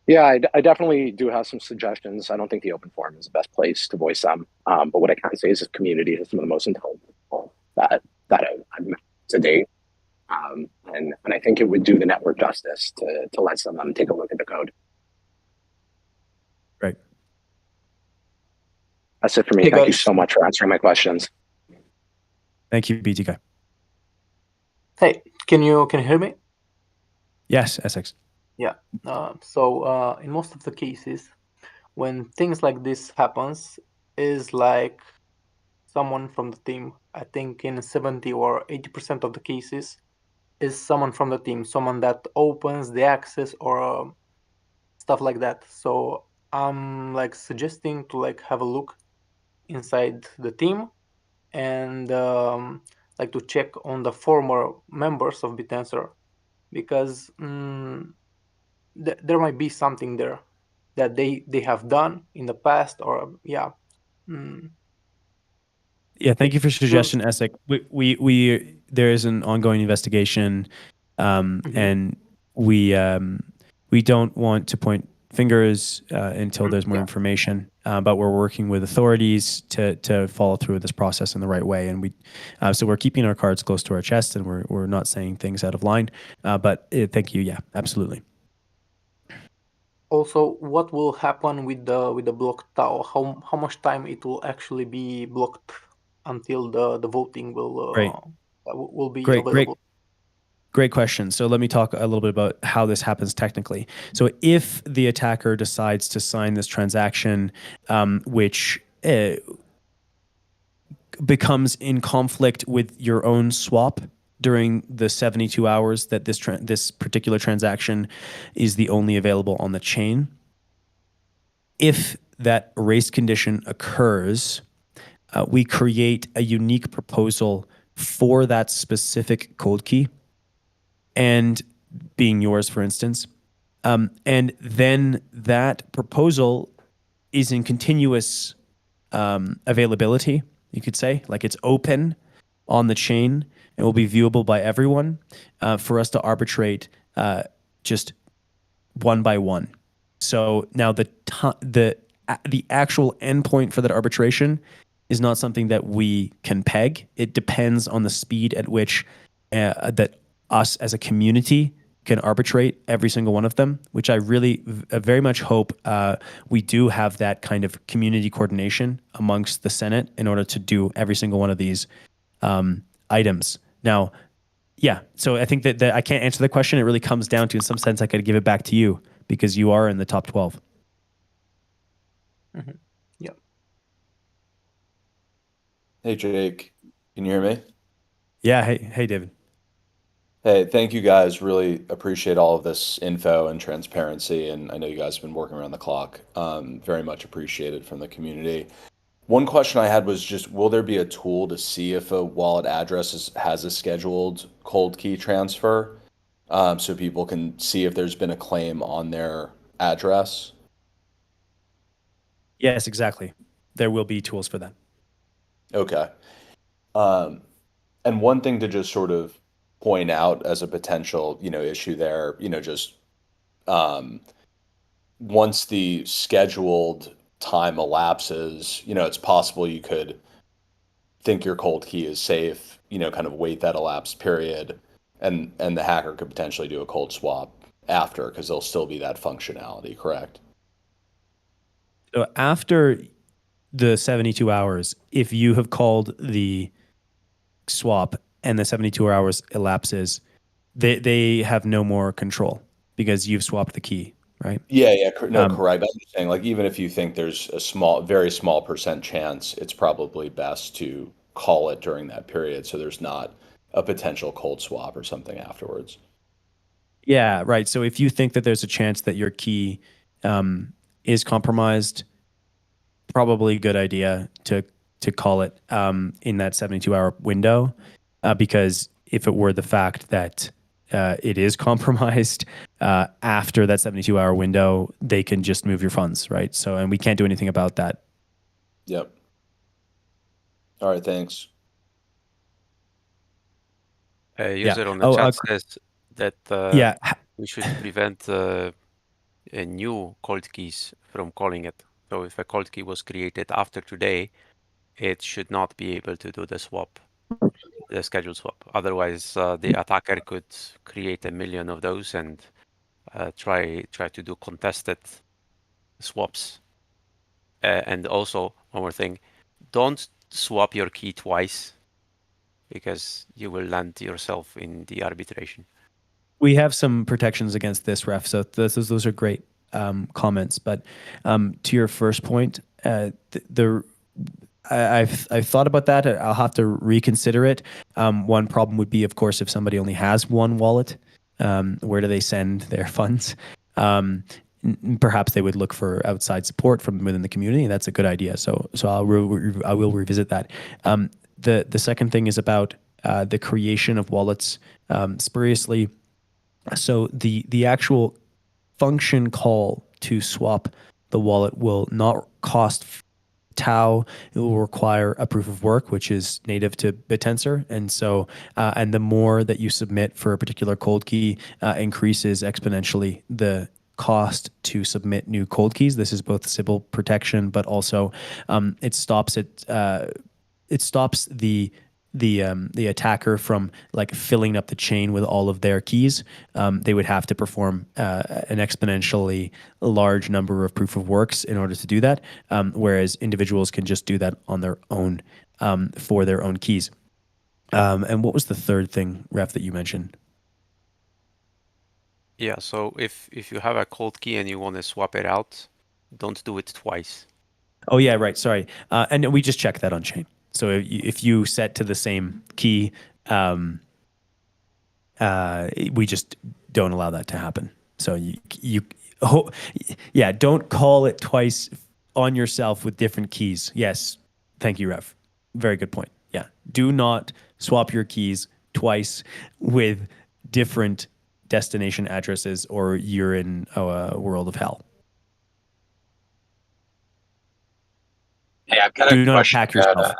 Yeah, I definitely do have some suggestions. I don't think the open forum is the best place to voice them. But what I can say is the community is some of the most intelligent people that I've met to date. And I think it would do the network justice to let some of them take a look at the code. Right. That's it for me. Thank you so much for answering my questions. Thank you, BT guy. Hey, can you hear me? Yes, Essex. Yeah. So in most of the cases, when things like this happens, is like someone from the team. I think in 70 or 80% of the cases, is someone from the team, someone that opens the access or stuff like that. So I'm like suggesting to like have a look inside the team and like to check on the former members of bittensor, because there might be something there that they have done in the past, or yeah. Yeah, thank you for your suggestion, Essex. We there is an ongoing investigation, and we don't want to point fingers until there's more information. But we're working with authorities to follow through this process in the right way, and so we're keeping our cards close to our chest, and we're not saying things out of line. But thank you. Yeah, absolutely. Also, what will happen with the blocked TAO? How much time it will actually be blocked until the voting will be available? Great question. So let me talk a little bit about how this happens technically. So if the attacker decides to sign this transaction, which becomes in conflict with your own swap during the 72 hours that this particular transaction is the only available on the chain. If that race condition occurs, we create a unique proposal for that specific cold key, and being yours, for instance. And then that proposal is in continuous availability, you could say, like it's open on the chain and will be viewable by everyone for us to arbitrate just one by one. So now the actual endpoint for that arbitration is not something that we can peg. It depends on the speed at which that us as a community can arbitrate every single one of them, which I really very much hope we do have that kind of community coordination amongst the Senate in order to do every single one of these items. Now, yeah, so I think that I can't answer the question. It really comes down to, in some sense, I could give it back to you because you are in the top 12. Mm-hmm. Yeah. Hey, Jake, can you hear me? Yeah. Hey, David. Hey, thank you guys. Really appreciate all of this info and transparency. And I know you guys have been working around the clock. Very much appreciated from the community. One question I had was just, will there be a tool to see if a wallet address has a scheduled cold key transfer, so people can see if there's been a claim on their address? Yes, exactly. There will be tools for that. Okay. And one thing to just sort of point out as a potential, issue there, just once the scheduled time elapses, it's possible you could think your cold key is safe, kind of wait that elapsed period, and the hacker could potentially do a cold swap after, because there'll still be that functionality, correct? So after the 72 hours, if you have called the swap and the 72 hours elapses, they have no more control because you've swapped the key, right? Yeah, no, correct. I'm just saying, like, even if you think there's a very small percent chance, it's probably best to call it during that period so there's not a potential cold swap or something afterwards. Yeah, right. So if you think that there's a chance that your key is compromised, probably a good idea to call it in that 72-hour window, because if it were the fact that it is compromised after that 72-hour window, they can just move your funds, right? So, and we can't do anything about that. Yep. All right, thanks. A user on the chat says that we should prevent new cold keys from calling it. So if a cold key was created after today, it should not be able to do the swap, the scheduled swap. Otherwise, the attacker could create 1 million of those and try to do contested swaps. And also, one more thing, don't swap your key twice, because you will land yourself in the arbitration. We have some protections against this, Ref. So those are great comments. But to your first point, I've thought about that. I'll have to reconsider it. One problem would be, of course, if somebody only has one wallet, where do they send their funds? Perhaps they would look for outside support from within the community. That's a good idea. So I will revisit that. The second thing is about the creation of wallets spuriously. So the actual function call to swap the wallet will not cost tau. It will require a proof of work, which is native to bittensor. And so, and the more that you submit for a particular cold key increases exponentially the cost to submit new cold keys. This is both Sybil protection, but also it stops the attacker from like filling up the chain with all of their keys. They would have to perform an exponentially large number of proof of works in order to do that, whereas individuals can just do that on their own for their own keys. And what was the third thing, Ref, that you mentioned? Yeah, so if you have a cold key and you want to swap it out, don't do it twice. Oh yeah, right. Sorry, and we just checked that on chain. So if you set to the same key, we just don't allow that to happen. So don't call it twice on yourself with different keys. Yes, thank you, Rev. Very good point. Yeah, do not swap your keys twice with different destination addresses, or you're in a world of hell. Hey, I've got Do a not question. attack yourself.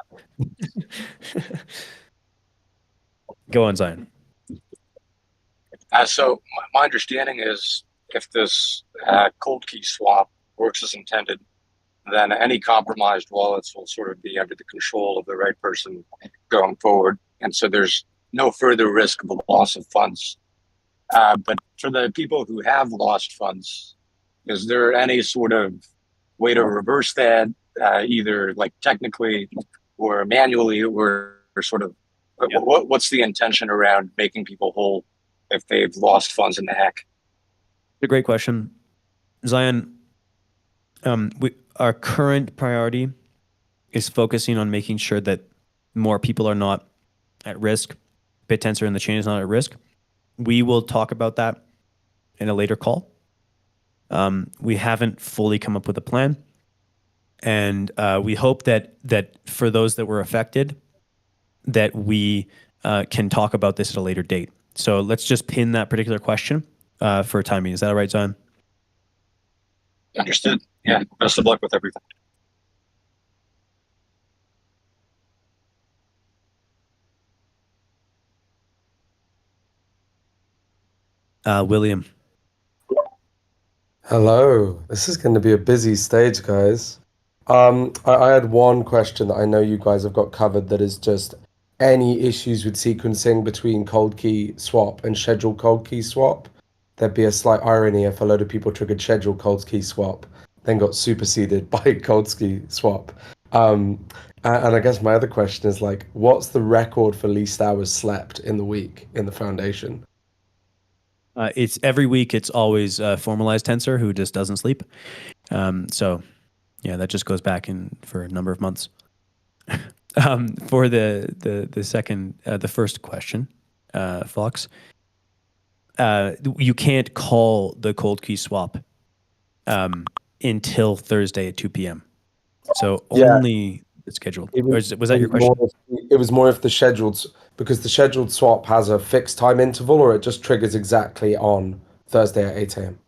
Go on, Zion. So my understanding is if this cold key swap works as intended, then any compromised wallets will sort of be under the control of the right person going forward. And so there's no further risk of a loss of funds. But for the people who have lost funds, is there any sort of way to reverse that, either like technically or manually, or sort of what's the intention around making people whole if they've lost funds in the hack? It's a great question, Zion. Our current priority is focusing on making sure that more people are not at risk. bittensor and the chain is not at risk. We will talk about that in a later call. We haven't fully come up with a plan, and we hope that for those that were affected, that we can talk about this at a later date. So let's just pin that particular question for timing. Is that all right, Zion? Understood. Yeah. Best of luck with everything. William. Hello. This is going to be a busy stage, guys. I had one question that I know you guys have got covered, that is just any issues with sequencing between cold key swap and scheduled cold key swap. There'd be a slight irony if a load of people triggered scheduled cold key swap, then got superseded by cold key swap. And I guess my other question is, like, what's the record for least hours slept in the week in the foundation? It's every week. It's always formalized tensor who just doesn't sleep. So yeah, that just goes back in for a number of months. For the first question, Fox, you can't call the cold key swap until Thursday at 2 p.m. So only it's scheduled. Was that your question? It was more if the scheduled, because the scheduled swap has a fixed time interval, or it just triggers exactly on Thursday at 8 a.m.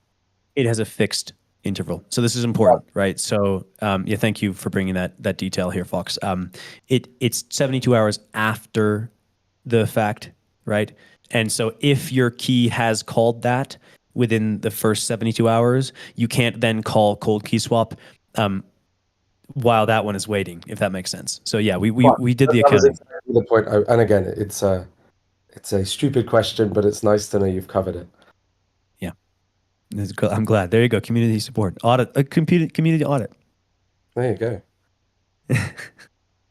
It has a fixed interval. So this is important, right? So yeah, thank you for bringing that detail here, Fox. It's 72 hours after the fact, right? And so if your key has called that within the first 72 hours, you can't then call cold key swap while that one is waiting, if that makes sense. So yeah, we did the accounting. Exactly the point. And again, it's a stupid question, but it's nice to know you've covered it. Yeah, I'm glad. There you go. Community support audit, a community audit. There you go.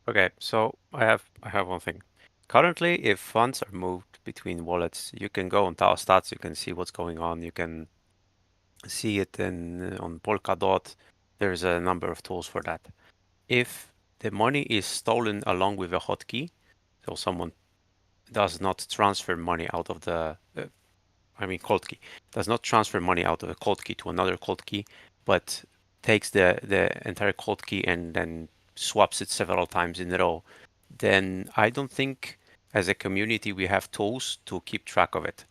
Okay, so I have one thing. Currently, if funds are moved between wallets, you can go on Tau Stats, you can see what's going on. You can see it on Polkadot. There's a number of tools for that. If the money is stolen along with a hotkey, so someone does not transfer money out of the, cold key, does not transfer money out of a cold key to another cold key, but takes the entire cold key and then swaps it several times in a row, then I don't think as a community we have tools to keep track of it.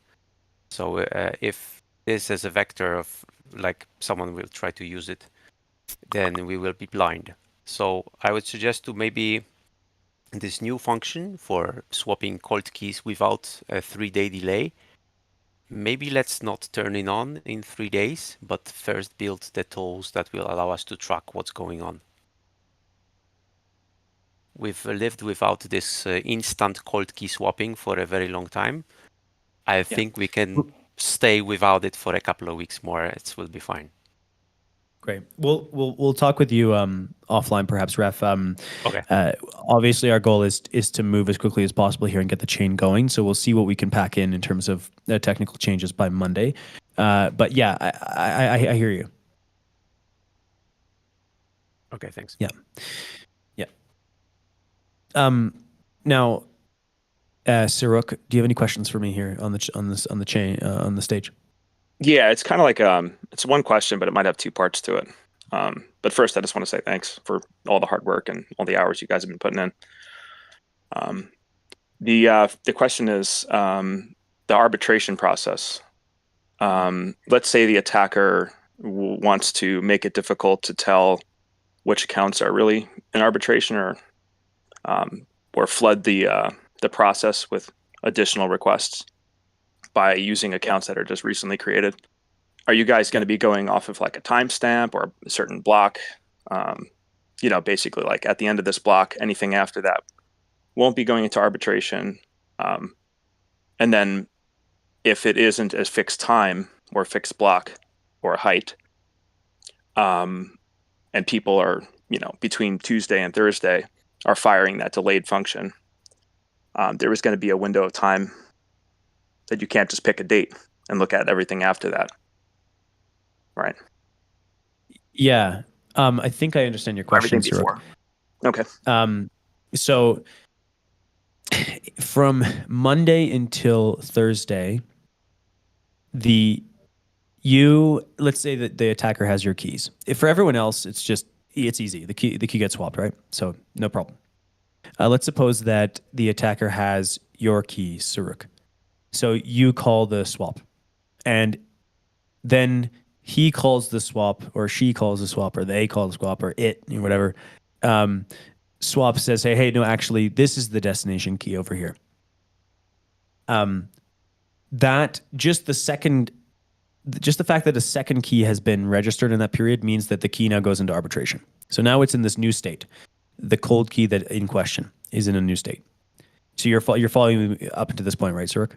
So if this is a vector of, like, someone will try to use it, then we will be blind. So I would suggest to maybe this new function for swapping cold keys without a 3-day delay. Maybe let's not turn it on in 3 days, but first build the tools that will allow us to track what's going on. We've lived without this instant cold key swapping for a very long time. I think we can stay without it for a couple of weeks more. It will be fine. Great. We'll talk with you offline, perhaps, Ref. Okay. Obviously, our goal is to move as quickly as possible here and get the chain going. So we'll see what we can pack in terms of technical changes by Monday. But yeah, I hear you. Okay. Thanks. Yeah. Now, Siruk, do you have any questions for me here on the stage? Yeah, it's kind of like it's one question, but it might have two parts to it. But first, I just want to say thanks for all the hard work and all the hours you guys have been putting in. The question is the arbitration process. Let's say the attacker wants to make it difficult to tell which accounts are really in arbitration, or flood the process with additional requests by using accounts that are just recently created. Are you guys going to be going off of like a timestamp or a certain block? Basically like at the end of this block, anything after that won't be going into arbitration. And then if it isn't a fixed time or a fixed block or a height, and people are, between Tuesday and Thursday are firing that delayed function, there is going to be a window of time that you can't just pick a date and look at everything after that. Right. Yeah. I think I understand your question, Everything before. Okay. So from Monday until Thursday, let's say that the attacker has your keys. If for everyone else, it's easy. The key gets swapped, right? So no problem. Let's suppose that the attacker has your key, Siruk. So you call the swap, and then he calls the swap, or she calls the swap, or they call the swap, or whatever. Swap says, hey, no, actually, this is the destination key over here. That just the fact that a second key has been registered in that period means that the key now goes into arbitration. So now it's in this new state. The cold key that in question is in a new state. So you're following me up until this point, right, Siruk?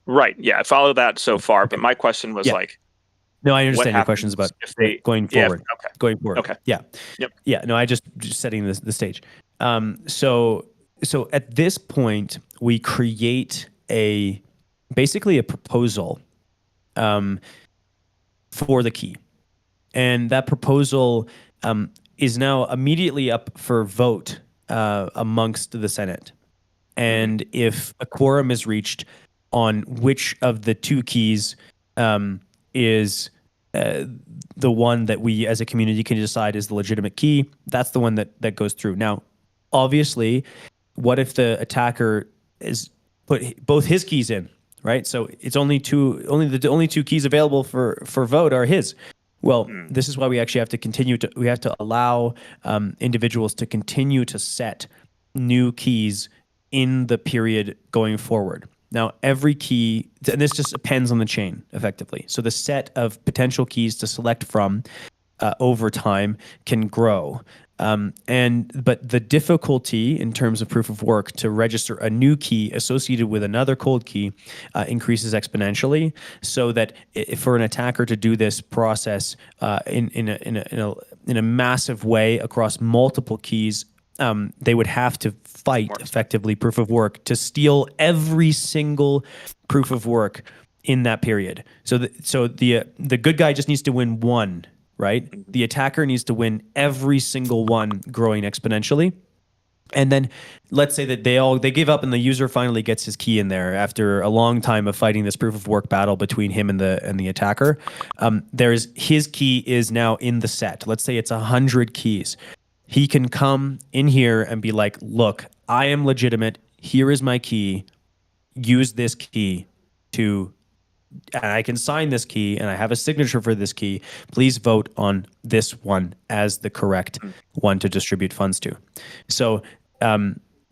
Right. Yeah, I follow that so far. Okay. But my question was no, I understand your questions about going forward. Yeah, okay. Going forward. Okay. Yeah. Yep. Yeah. No, I just setting the stage. So at this point, we create basically a proposal for the key, and that proposal is now immediately up for vote amongst the Senate. And if a quorum is reached on which of the two keys is the one that we as a community can decide is the legitimate key, that's the one that goes through. Now, obviously, what if the attacker is put both his keys in, right? So it's only the only two keys available for vote are his. Well, this is why we actually have to allow individuals to continue to set new keys in the period going forward. Now, every key, and this just depends on the chain, effectively. So the set of potential keys to select from over time can grow. But the difficulty in terms of proof of work to register a new key associated with another cold key increases exponentially, so that for an attacker to do this process in a massive way across multiple keys, they would have to fight effectively proof of work to steal every single proof of work in that period. So the good guy just needs to win one, right? The attacker needs to win every single one, growing exponentially. And then let's say that they give up and the user finally gets his key in there after a long time of fighting this proof of work battle between him and the attacker. His key is now in the set. Let's say it's 100 keys. He can come in here and be like, look, I am legitimate. Here is my key. Use this key and I can sign this key and I have a signature for this key. Please vote on this one as the correct one to distribute funds to. So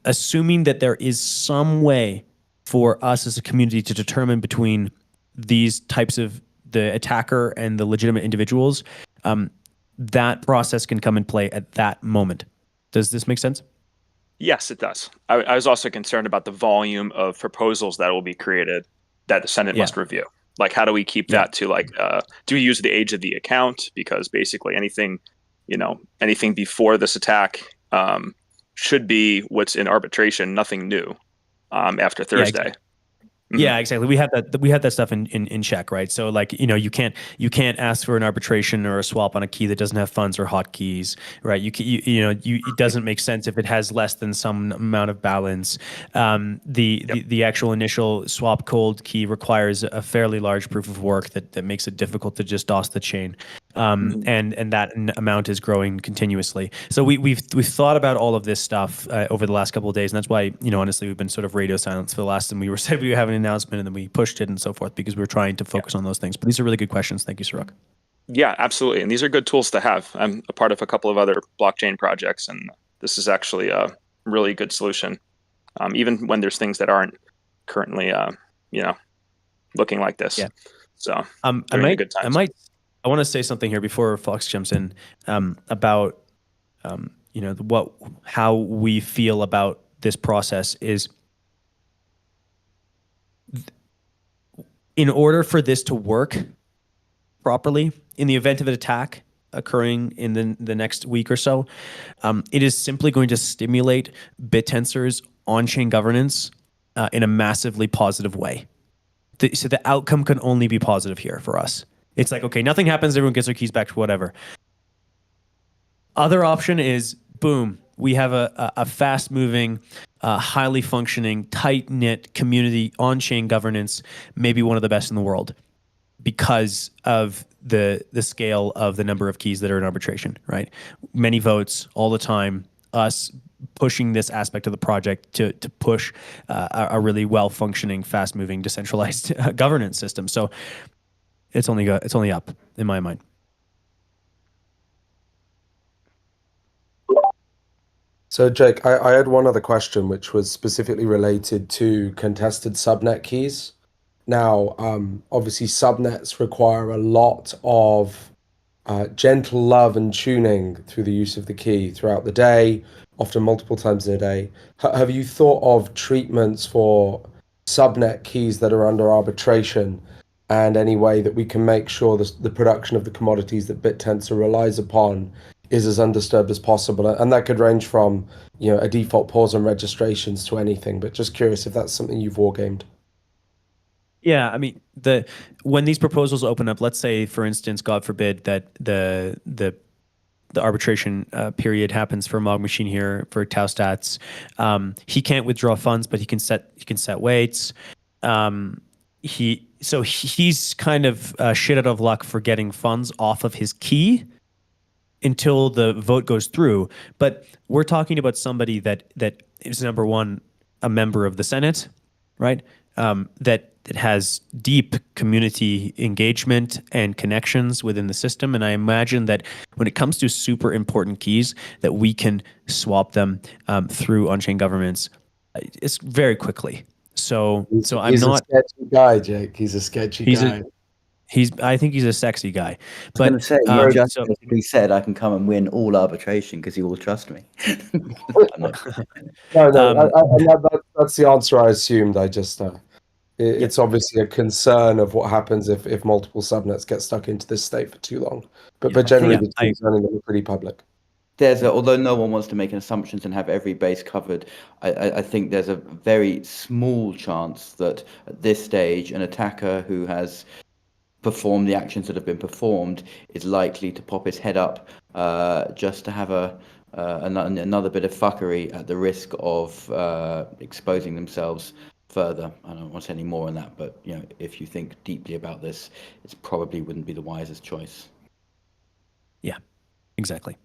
assuming that there is some way for us as a community to determine between these types of the attacker and the legitimate individuals, that process can come in play at that moment. Does this make sense? Yes, it does. I was also concerned about the volume of proposals that will be created that the Senate must review. Like, how do we keep that to do we use the age of the account? Because basically anything before this attack should be what's in arbitration, nothing new after Thursday. Yeah, exactly. We have that stuff in check, right? So like, you can't ask for an arbitration or a swap on a key that doesn't have funds or hotkeys, right? It doesn't make sense if it has less than some amount of balance. The actual initial swap cold key requires a fairly large proof of work that makes it difficult to just DOS the chain. And that amount is growing continuously. So we've thought about all of this stuff over the last couple of days, and that's why honestly we've been sort of radio silence for the last. And we said we would have an announcement, and then we pushed it and so forth because we were trying to focus on those things. But these are really good questions. Thank you, Sirach. Yeah, absolutely. And these are good tools to have. I'm a part of a couple of other blockchain projects, and this is actually a really good solution, even when there's things that aren't currently looking like this. Yeah. So during a good time. I want to say something here before Fox jumps in about how we feel about this process is in order for this to work properly in the event of an attack occurring in the next week or so, it is simply going to stimulate BitTensor's on-chain governance in a massively positive way. So the outcome can only be positive here for us. It's like, okay, nothing happens, everyone gets their keys back to whatever. Other option is, boom, we have a fast-moving, highly functioning, tight-knit community on-chain governance, maybe one of the best in the world because of the scale of the number of keys that are in arbitration, right? Many votes all the time, us pushing this aspect of the project to push a really well-functioning, fast-moving, decentralized governance system. So it's only up in my mind. So Jake, I had one other question, which was specifically related to contested subnet keys. Now, obviously subnets require a lot of gentle love and tuning through the use of the key throughout the day, often multiple times in a day. Have you thought of treatments for subnet keys that are under arbitration and any way that we can make sure the production of the commodities that BitTensor relies upon is as undisturbed as possible? And that could range from, a default pause on registrations to anything, but just curious if that's something you've wargamed. Yeah, I mean, when these proposals open up, let's say, for instance, God forbid that the arbitration period happens for Mog Machine here for Tau Stats. He can't withdraw funds, but he can set weights. He's kind of shit out of luck for getting funds off of his key until the vote goes through. But we're talking about somebody that is, number one, a member of the Senate, right? That has deep community engagement and connections within the system. And I imagine that when it comes to super important keys, that we can swap them through on-chain governmance it's very quickly. So I'm not a sketchy guy, Jake. He's a sketchy guy. I think he's a sexy guy. But I was going to say, you just basically said I can come and win all arbitration because you will trust me. That's the answer I assumed. I just it's obviously a concern of what happens if multiple subnets get stuck into this state for too long. But generally, the teams running them are pretty public. Although no one wants to make assumptions and have every base covered, I think there's a very small chance that at this stage, an attacker who has performed the actions that have been performed is likely to pop his head up just to have another bit of fuckery at the risk of exposing themselves further. I don't want to say any more on that, but if you think deeply about this, it probably wouldn't be the wisest choice. Yeah, exactly.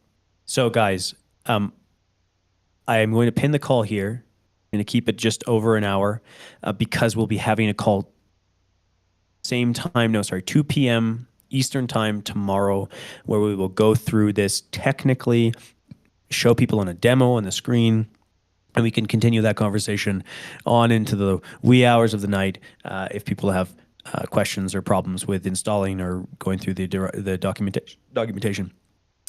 So guys, I am going to pin the call here. I'm going to keep it just over an hour because we'll be having a call 2 p.m. Eastern time tomorrow, where we will go through this technically, show people on a demo on the screen, and we can continue that conversation on into the wee hours of the night if people have questions or problems with installing or going through the documentation.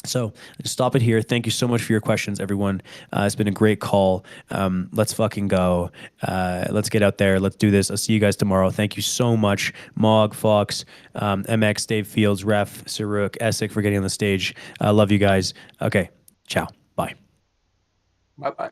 So just stop it here. Thank you so much for your questions, everyone. It's been a great call. Let's fucking go. Let's get out there. Let's do this. I'll see you guys tomorrow. Thank you so much, Mog, Fox, MX, Dave Fields, Ref, Saruk, Essek for getting on the stage. I love you guys. Okay. Ciao. Bye. Bye-bye.